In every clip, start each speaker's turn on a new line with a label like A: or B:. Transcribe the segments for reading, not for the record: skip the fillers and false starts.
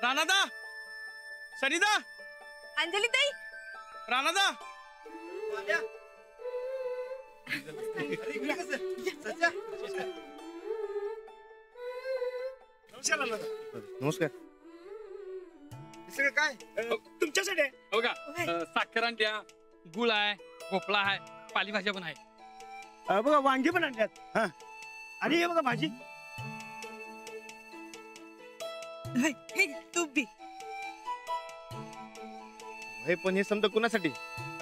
A: राणादा, सरिता,
B: अंजली ताई,
A: राणादा.
C: नमस्कार. काय
A: तुमच्यासाठी आहे.
D: हो का? साखर आणल्या, गुळ आहे, भोपळा आहे, पालेभाज्या पण आहे.
E: बघा वांगी पण आणल्यात. हा आणि हे बघा भाजी.
B: तू बी
C: हे पण हे समजा कुणासाठी?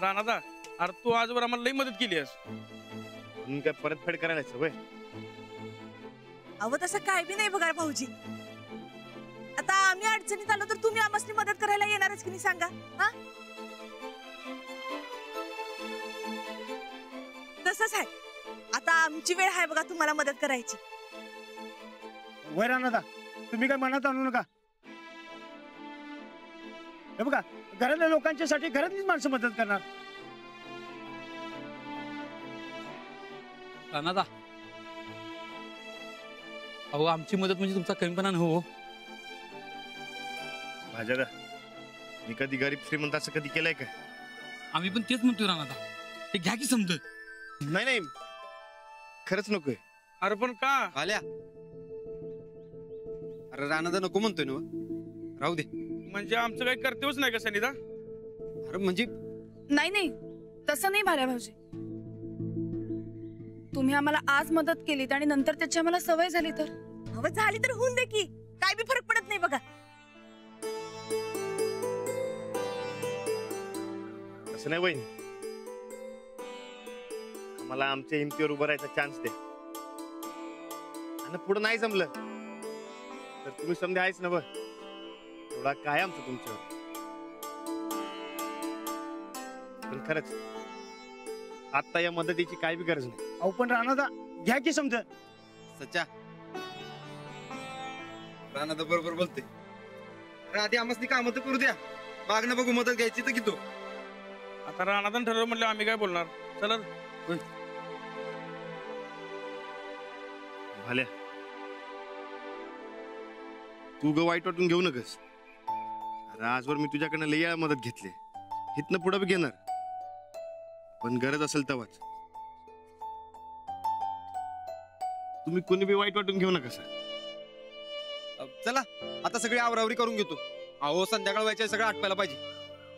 A: राणादा, अरे तू आजवर आम्हाला लई मदत केली आहेस.
C: म्हणून काय परतफेड करायला सवय?
B: अहो तसं काय बी नाही बघा भाऊजी. आता आम्ही अडचणीत आलो तर तुम्ही आम्हाला मदत करायला येणारच की नाही सांगा. हा तसंच आहे. आता आमची वेळ आहे बघा तुम्हाला मदत करायची.
E: वय राणा तुम्ही काय मनात आणू नका. हे बघा घरातल्या लोकांच्या साठी घरातलीच माणसं मदत करणार.
D: राणादा, अहो आमची मदत म्हणजे तुमचा कमीपणा न हो.
C: भाज्यादा, मी कधी गरीब श्रीमंत असं कधी केलंय का?
D: आम्ही पण तेच म्हणतोय राणादा. ते घ्या की समज.
C: नाही नाही, खरंच नकोय.
A: अरे पण का?
F: आल्या. अरे राणादा नको म्हणतोय ना, राहू दे.
A: म्हणजे आमचं काही कर्तव्यच नाही का सनिता?
F: अरे म्हणजे
G: नाही नाही, तसं नाही भाल्या भाऊजी. तुम्ही आम्हाला आज मदत केलीत आणि नंतर त्याची आम्हाला सवय झाली तर?
B: अहो झाली तर होऊन दे की, काय बी फरक पडत नाही बघा.
C: असं नाही वहीन, आम्हाला आमच्या हिमतीवर उभं राहायचा चान्स दे. आणि पुढे नाही जमलं तर तुम्ही समजा आहेच ना. बघ थोडा काय आमचं तुमच्यावर. पण खरंच आता या मदतीची काय बी गरज नाही.
E: अहो पण राणा घ्या की समज.
F: सच्चा राणादा बरोबर बोलते. अरे आधी आम्हाला कामं तर करू द्या, मागणं बघू मदत घ्यायची तर घेतो.
A: आता राणादान ठरवलं म्हणलं आम्ही काय बोलणार. चला
C: भाल्या, तू ग वाईट वाटून घेऊ नकस. अरे आजवर मी तुझ्याकडनं लई वेळा मदत घेतली, इथनं पुढे बी घेणार. पण गरज असेल तेव्हाच. तुम्ही कोणी बी वाईट वाटून घेऊ नका सर.
F: चला आता सगळी आवरावरी करून घेतो. अहो संध्याकाळ व्हायच्या सगळं आटवायला पाहिजे.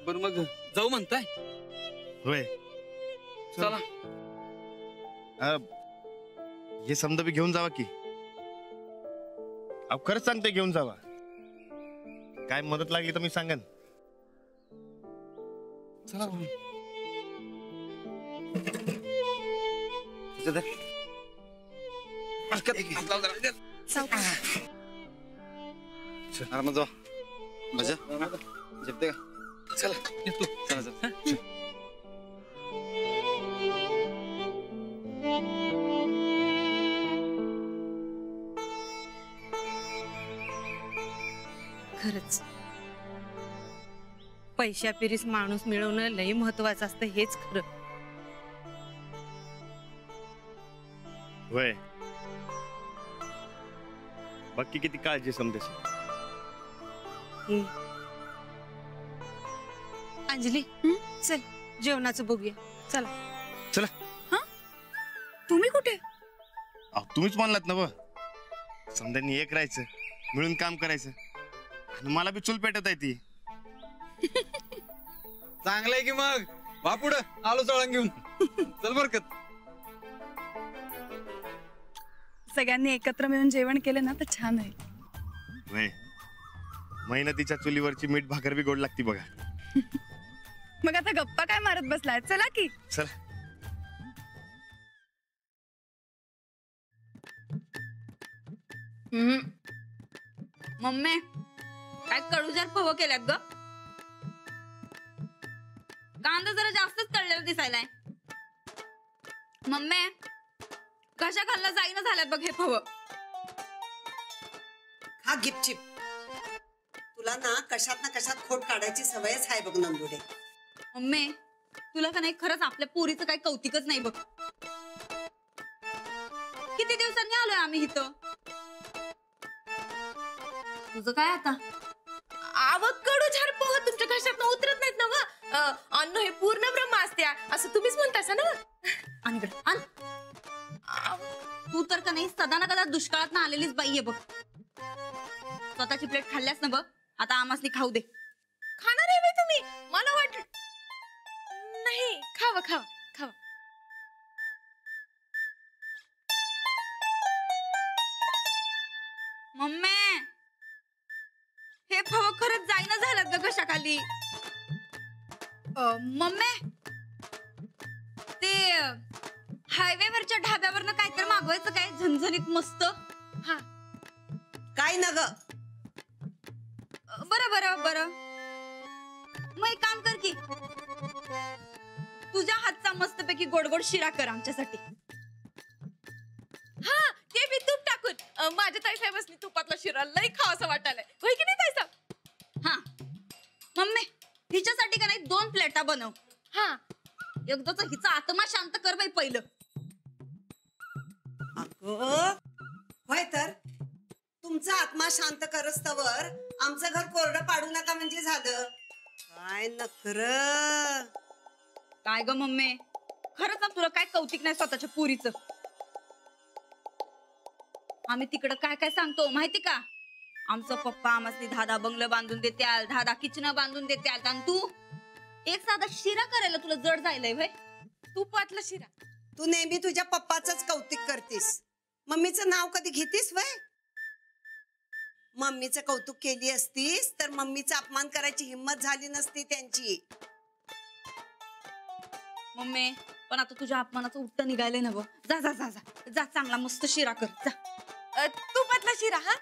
D: बरं मग जाऊ म्हणताय?
C: होय
D: चला.
C: हे समजा बी घेऊन जावा की. अहो खरंच सांगते, घेऊन जावा. काय मदत लागली तर मी सांगेन.
D: चला
F: मग जाऊ मजा झेपते का?
D: चला येतो.
F: चला चला.
H: खरंच पैशा पिरीस माणूस मिळवणं लई महत्वाचं असतं, हेच खरं.
C: होय, बाकी किती काळजी समजायची.
H: अंजली चल जेवणाचं बघूया. चला
C: चला.
G: तुम्ही कुठे?
C: अहो तुम्हीच म्हणलात ना. समजांनी एक राहायचं, मिळून काम करायचं. आणि मला बी चूल पेटत आहे ती.
F: चांगलंय की मग वा पुढं आलो चळण घेऊन. चल बरकत.
G: सगळ्यांनी एकत्र मिळून जेवण केलं ना तर छान आहे.
C: होय, मेहनतीच्या चुलीवरची मीठ भाकर बी गोड लागती बघा.
G: मग आता गप्पा काय मारत बसलाय? चला की.
C: चला.
I: मम्मी काय कडूजार पव केल्यात ग. कांदा जरा जास्तच तळलेला दिसायलाय. मम्मी कशा खाल्ला जाईना झाल्यात बघ हे फव.
J: हा गिपचिप, तुला ना कशात खोट काढायची सवयच आहे बघ नंदुडे.
I: मम्मी तुला का नाही खरंच आपल्या पोरीचं काही कौतिकच नाही बघ. किती दिवसांनी आलोय आम्ही इथं. तुझं काय आता?
K: कडू झाड पोह तुमच्या घशात उतरत नाहीत ना व अन्न हे पूर्ण ब्रह्म असते असं तुम्हीच म्हणतासा ना.
I: आणि इकडं आण. तू तर का नाही सदा ना कदा दुष्काळात ना आलेलीच बाई आहे बघ. स्वतःची प्लेट खाल्ल्यास ना बघ, आता आमासनी खाऊ दे.
K: खाणार आहे बाई तुम्ही? मला वाटलं नाही. खावा खावा खावा.
I: मम्मी हे फव खरंच जाईना झालं ग घशाखाली. मम्मी ते हायवेवरच्या ढाब्यावरनं काहीतरी मागवायचं काय झणझणीत मस्त.
K: हा
J: काय न ग?
I: बरं बरं बरं मग एक काम कर की तुझ्या हातचा मस्तपैकी गोड गोड शिरा कर आमच्यासाठी.
K: हा ते बी तूप टाकून. माझ्या ताईसाहेबांनी तुपातला शिरा लई खावा असं वाटायलाय होय की नाही ताईसाहेब?
I: हा मम्मी हिच्यासाठी का नाही 2 प्लेटा बनव.
K: हा
I: एकदाच हिचा आत्मा शांत कर बाई पहिलं.
J: अगं होय तर तुमचा आत्मा शांत करस्तवर आमचं घर कोरडं पाडू नका म्हणजे झालं. काय नखर.
I: काय ग मम्मी खरंच ना तुला काय कौतिक नाही स्वतःच्या पुरीचं. आम्ही तिकडं काय काय सांगतो माहिती का? आमचं पप्पा आम्हाला 10 बंगलं बांधून देत्याल, 10 किचन बांधून देत्याल, आणि तू एक साधा शिरा करायला तुला जड जायलंय व्हय?
K: तुपातला शिरा.
J: तू नेहमी तुझ्या पप्पाचंच कौतिक करतीस, मम्मीचं नाव कधी घेतीस वय? मम्मीचं कौतुक केली असतीस तर मम्मीचा अपमान करायची हिम्मत झाली नसती त्यांची.
I: मम्मी पण आता तुझ्या अपमानाचं उत्तर निघायलंय ना. जा जा जा जा जा चांगला मस्त शिरा कर जा.
K: तुपातला शिरा. हा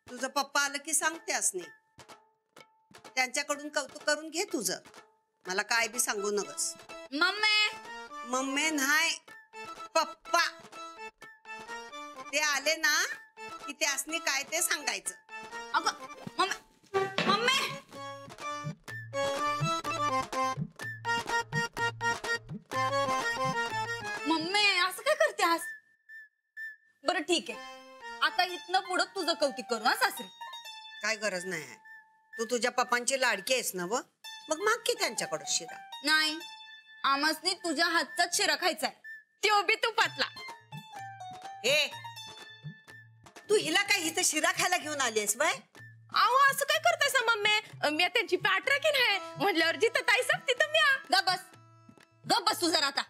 J: तुझं पप्पा आलं की सांगते असणे, त्यांच्याकडून कौतुक करून घे तुझं. मला काय बी सांगू नगस.
I: मम्मी
J: मम्मी नाही पप्पा. ते आले ना की ते असणे काय ते सांगायचं.
I: अगं मम्मी मम्मी मम्मी असं काय करते आज? बरं ठीक आहे आता इथनं पुढं तुझं कौतिक करू हा सासरी.
J: काय गरज नाही आहे. तू तुझ्या पप्पांची लाडकी आहेस ना व, मग माग की त्यांच्याकडं शिरा.
I: नाही आमासनी तुझ्या हातचाच शिरा खायचाय,
K: तो बी तुपातला.
J: हे तू हिला काय इथं शिरा खायला घेऊन आलीस वय?
K: अहो असं काय करतायसा मम्मी? मी त्यांची पाठ राखीन आहे म्हटल्यावर जिथं ताईसाहेब तिथं मी.
I: गप बस तू जरा आता.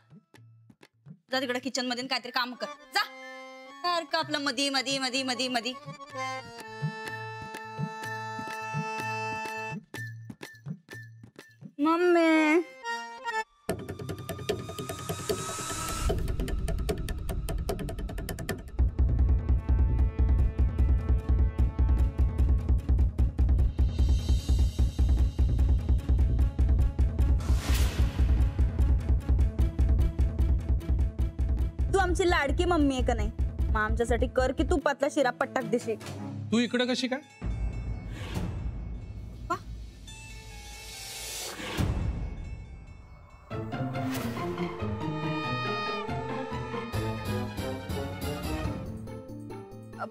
I: जा तिकडे किचन मध्ये काहीतरी काम कर जा. सारखं आपलं मधी मधी मधी मधी मधी. मम्मी तू आमची लाडकी मम्मी आहे का नाही? मग आमच्यासाठी कर की तुपातला शिरा पट्टाक दिशी.
A: तू इकडे कशी काय?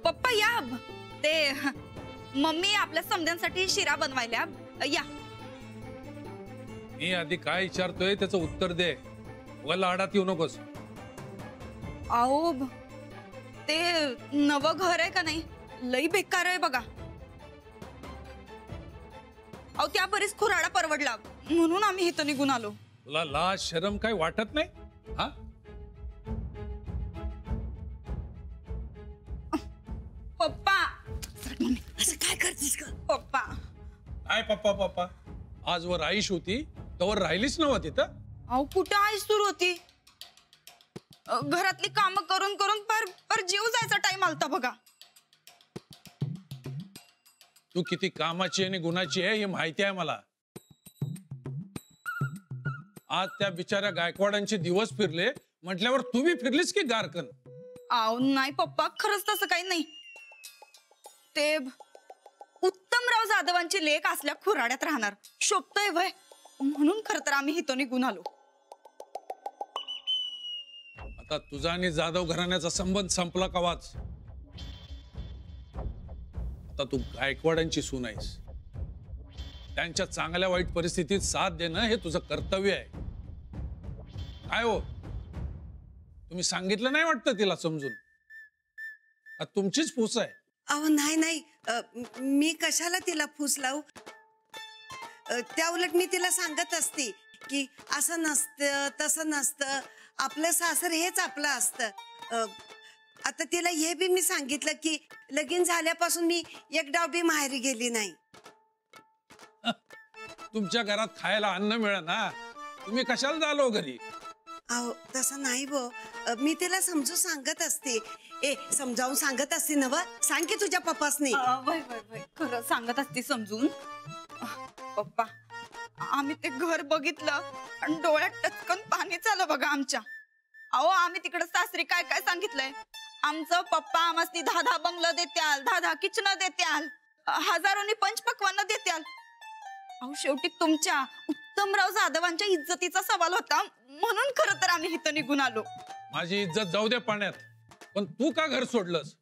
I: पप्पा या. ते मम्मी आपल्या समध्यांसाठी शिरा बनवायला या.
A: मी आधी काय विचारतोय त्याचं उत्तर दे. वला आडात येऊ नकोस.
I: अहो ते नवं घर आहे का नाही लई बेकार आहे बघा. अहो त्या बरीच खुराडा परवडला म्हणून आम्ही इथं निघून आलो.
A: तुला लाज शरम काय वाटत नाही? हा
I: पप्पा
J: असं काय करतेस ग?
I: पप्पा
A: काय पप्पा पप्पा? आजवर आईश होती तवर राहिलीच नव्हत तिथं.
I: अहो कुठं आई सुरू होती? घरातली कामं करून करून पर जीव जायचा टाइम आलता बघा.
A: तू किती कामाची आणि गुणाची आहे हे माहिती आहे मला. आज त्या बिचाऱ्या गायकवाडांचे दिवस फिरले म्हटल्यावर तू बी फिरलीस की गारकन?
I: अहो नाही पप्पा खरंच तसं काही नाही. ते उत्तमराव जाधवांची लेक असल्या खुराड्यात राहणार शोभतय वय म्हणून खरं तर आम्ही इथं निघून आलो.
A: आता तुझा आणि जाधव घराण्याचा संबंध संपला का वाच? आता तू गायकवाडांची सून आहेस त्यांच्या चांगल्या वाईट परिस्थितीत साथ देणं हे तुझं कर्तव्य आहे. काय हो, तुम्ही सांगितलं नाही वाटतं तिला समजून? तुमचीच फूस आहे.
J: अहो नाही मी कशाला तिला फूस लावू. त्या उलट मी तिला सांगत असते की असं नसतं तसं नसतं, आपलं सासर हेच आपलं असतं. आता तिला हे बी मी सांगितलं की लगीन झाल्यापासून मी एक डाव बी माहेरी गेली नाही.
A: तुमच्या घरात खायला अन्न मिळेना, तुम्ही कशाला झालो घरी?
J: अहो तसं नाही बो, मी तिला समजून सांगत असते. समजावून सांगत असते ना व, सांग की तुझ्या पप्पासनी.
I: वय खरं सांगत असते समजून. पप्पा, आम्ही ते घर बघितलं आणि डोळ्यात टचकन पाणी चालं बघा आमच्या. अहो आम्ही तिकडे सासरी काय काय सांगितलंय. आमचं पप्पा आम्हाला 10 बंगलं देत्याल, 10 किचन देत्याल, हजारोनी पंचपक्वान देत्याल. अहो शेवटी तुमच्या उत्तमराव जाधवांच्या इज्जतीचा सवाल होता, म्हणून खरं तर आम्ही इथं निघून आलो.
A: माझी इज्जत जाऊ दे पाण्यात, पण तू का घर सोडलंस?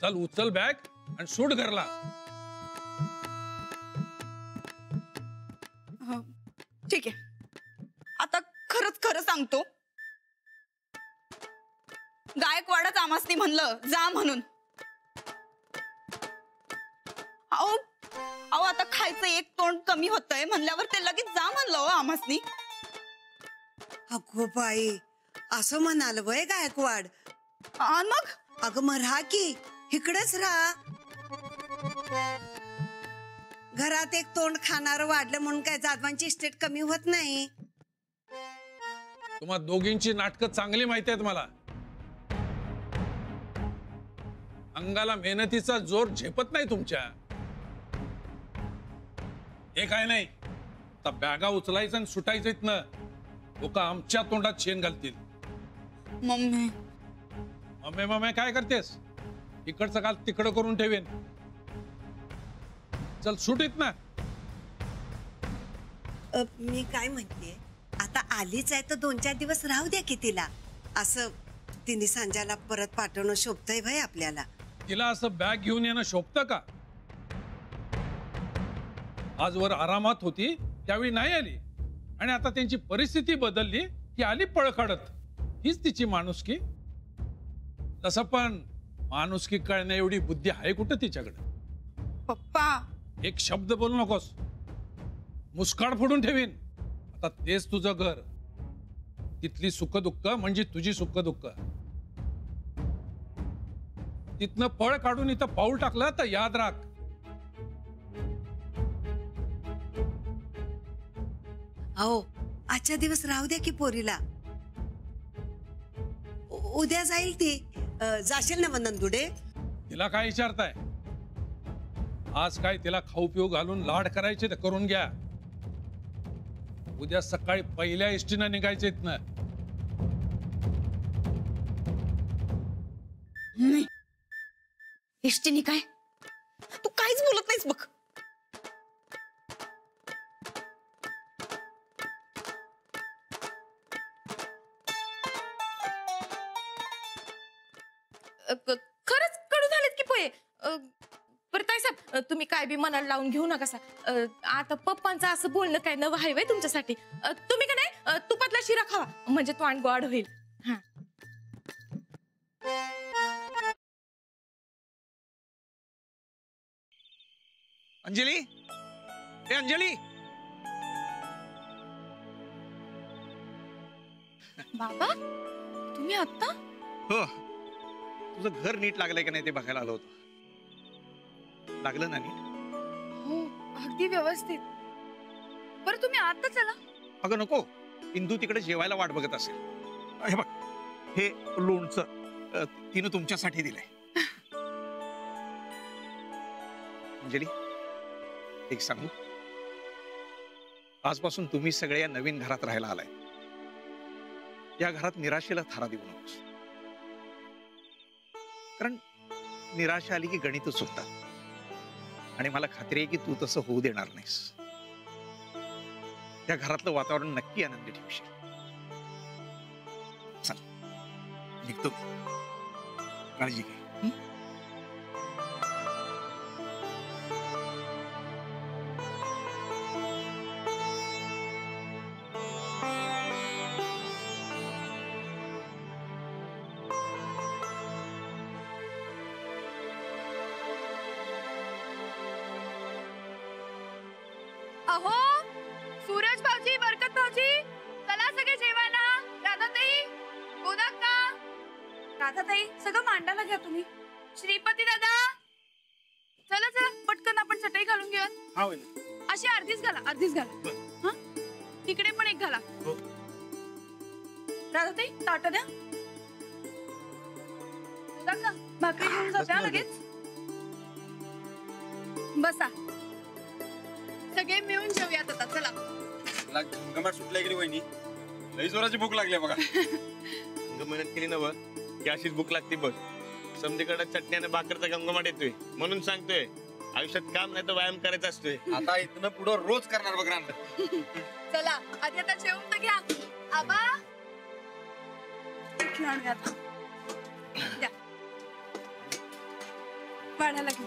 A: चल उचल बॅग आणि सूट घरला.
I: ठीक आहे, आता खरंच खरं सांगतो. गायकवाडच आमासनी म्हणलं जा म्हणून. अहो आता खायचं एक तोंड कमी होतंय म्हणल्यावर ते लगेच जा म्हणलं हो आमासनी.
J: अगो बाई, असं म्हणाल वय गायकवाड?
I: मग
J: अगं मग राहा की इकडेच राहा. घरात एक तोंड खाणार वाढलं म्हणून काय जाधवांची इस्टेट कमी होत नाही.
A: तुम्हा दोघींची नाटकं चांगली माहिती आहेत मला. अंगाला मेहनतीचा जोर झेपत नाही तुमच्या. हे काय नाही, आता बॅगा उचलायचं आणि सुटायचं इथनं. लोक आमच्या तोंडात शेण घालतील.
I: मम्मी
A: मम्मी मम्मी काय करतेस? इकडचं काल तिकडं करून ठेवेन. चल सुट इथनं.
J: मी काय म्हणते, आता आलीच आहे तर 2-4 दिवस राहू द्या की तिला. असं तिने संध्याला परत पाठवणं शोभतंय भाई आपल्याला.
A: तिला असं बॅग घेऊन येणं शोभतं का? आजवर आरामात होती त्यावेळी नाही आली, आणि आता त्यांची परिस्थिती बदलली की आली पळ काढत. हीच तिची माणुसकी. तसं पण माणुसकी कळण्या एवढी बुद्धी आहे कुठं तिच्याकडे?
I: पप्पा,
A: एक शब्द बोलू नकोस, मुस्काड फोडून ठेवीन. आता तेच तुझं घर, तिथली सुख दुःख म्हणजे तुझी सुख दुःख. तिथनं पळ काढून इथं पाऊल टाकलं तर याद राख.
J: हो, आजच्या दिवस राहू द्या की पोरीला. उद्या जाईल ती. जाशील ना नंदुडे?
A: तिला काय विचारताय? आज काय तिला खाऊ पिऊ घालून लाड करायचे तर करून घ्या. उद्या सकाळी पहिल्या एसटीनं निघायचे इथनं.
I: एसटीने काय? तू काहीच बोलत नाहीस बघ.
K: खरंच कडू झालेत की पोहे. बरं ताई साहेब, तुम्ही काय बी मनाला लावून घेऊ नका. आता पप्पांचं असं बोलणं काय नवं आहे वय तुमच्यासाठी? तुम्ही का नाही तुपातला शिरा खावा, म्हणजे तोंड गोड होईल. हा,
F: अंजली, ए अंजली.
I: बाबा, तुम्ही आता?
F: हो, तुझं घर नीट लागलंय का नाही ते बघायला आलो होतो. लागलं ना नीट?
G: हो, अगदी व्यवस्थित. बरं तुम्ही आता चला.
F: अगं नको, इंदू तिकडे जेवायला वाट बघत असेल. हे बघ, हे लोणचं तिनं तुमच्यासाठी दिलंय. अंजली, एक सांगू, आजपासून तुम्ही सगळे या नवीन घरात राहायला आलाय. या घरात निराशेला थारा देऊ नकोस, कारण निराशा आली की गणितच चुकतात. आणि मला खात्री आहे की तू तसं होऊ देणार नाहीस. या घरातलं वातावरण नक्की आनंदी ठेवशील. चल, निघतो. काळजी घे.
G: अहो सूरज भाऊजी, बरकत भाऊजी, चला सगळे जेवायला. राधाताई, गोदाक्का, राधाताई सगळं मांडायला घ्या तुम्ही. श्रीपती दादा, चला चला पटकन आपण चटई घालून घेऊयात.
E: हा वहिनी.
G: अशी अर्धीच घाला, अर्धीच घाला. हा तिकडे पण एक घाला. राधाताई ताट द्या. गोदाक्का, भाकरी घेऊन जात्या लगेच. बसा, सगळे मिळून जेवूयात आता. चला.
E: गमाट सुटल्या गेली वहिनी. लई जोराची भूक लागली बघा.
C: मेहनत केली ना व की अशीच भूक लागते बघ. समधीकडे चटण्याने भाकरचा गमगमाट येतोय म्हणून सांगतोय आयुष्यात काम नाही तर व्यायाम करायचा असतोय.
E: आता इथनं पुढं रोज करणार बघ रांड.
G: चला आधी आता जेवून तर घ्या. आबा पिठलं आणूया आता. द्या. वाढायला घे.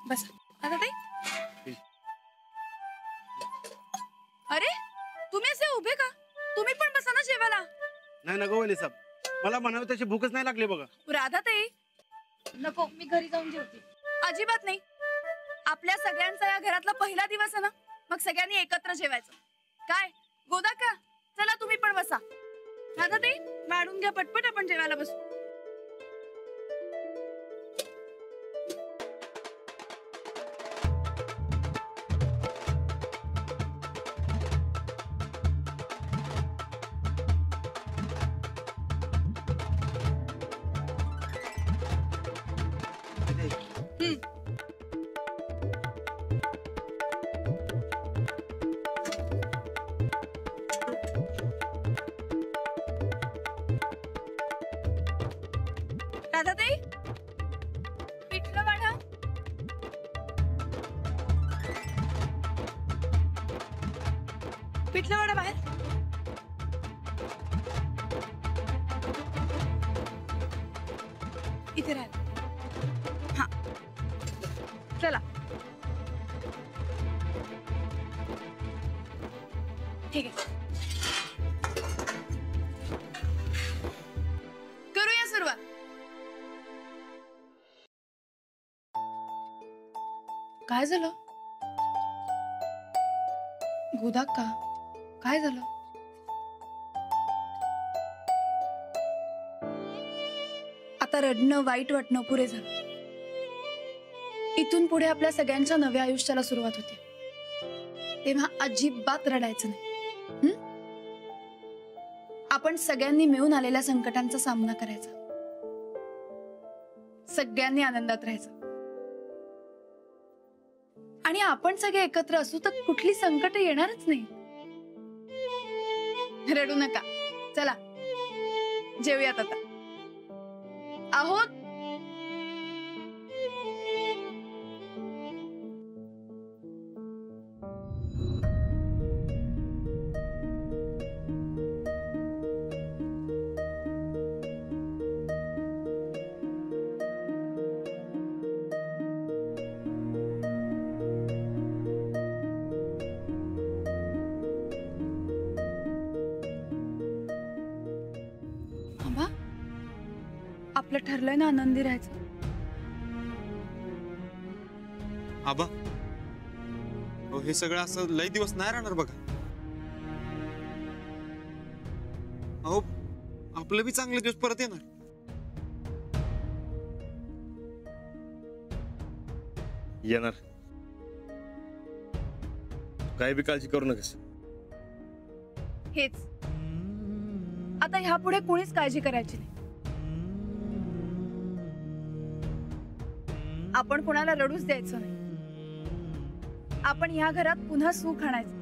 G: बसा. आता ताई, अरे तुम्ही असे उभे का? तुम्ही पण बसा ना जेवायला.
E: नाही ना गो वहिनी साहेब, मला म्हणावं तशी भूकच नाही लागली बघा.
G: राधा ताई, नको, मी घरी जाऊन जेवते. अजिबात नाही. आपल्या सगळ्यांचा या घरातला पहिला दिवस आहे ना, मग सगळ्यांनी एकत्र जेवायचं. काय गोदाक्का, चला तुम्ही पण बसा. राधा ताई वाढून घ्या पटपट, आपण जेवायला बसू. राधा ताई, पिठलं वाढा. पिठलं वाढा बाहेर. इथे राहा. हा चला. ठीक आहे, करूया सुरुवात. काय झालं गोदाक्का, काय झालं? आता रडणं, वाईट वाटणं पुरे झालं. इथून पुढे आपल्या सगळ्यांच्या नव्या आयुष्याला सुरुवात होते. तेव्हा अजिबात रडायचं नाही. आपण सगळ्यांनी मिळून आलेल्या संकटांचा सामना करायचा. सगळ्यांनी आनंदात राहायचं. आणि आपण सगळे एकत्र असू तर कुठली संकट येणारच नाही. रडू नका. चला जेवूयात आता. आहोत आपलं ठरलंय ना आनंदी राहायचं.
L: आबा, हे सगळं असं लई दिवस नाही राहणार बघा. अहो आपलं बी चांगले दिवस परत येणार.
C: येणार. काय बी काळजी करू नकोस.
G: हेच आता ह्यापुढे कोणीच काळजी करायची नाही. आपण कोणाला रडूच द्यायचं नाही. आपण ह्या घरात पुन्हा सुख आणायचं.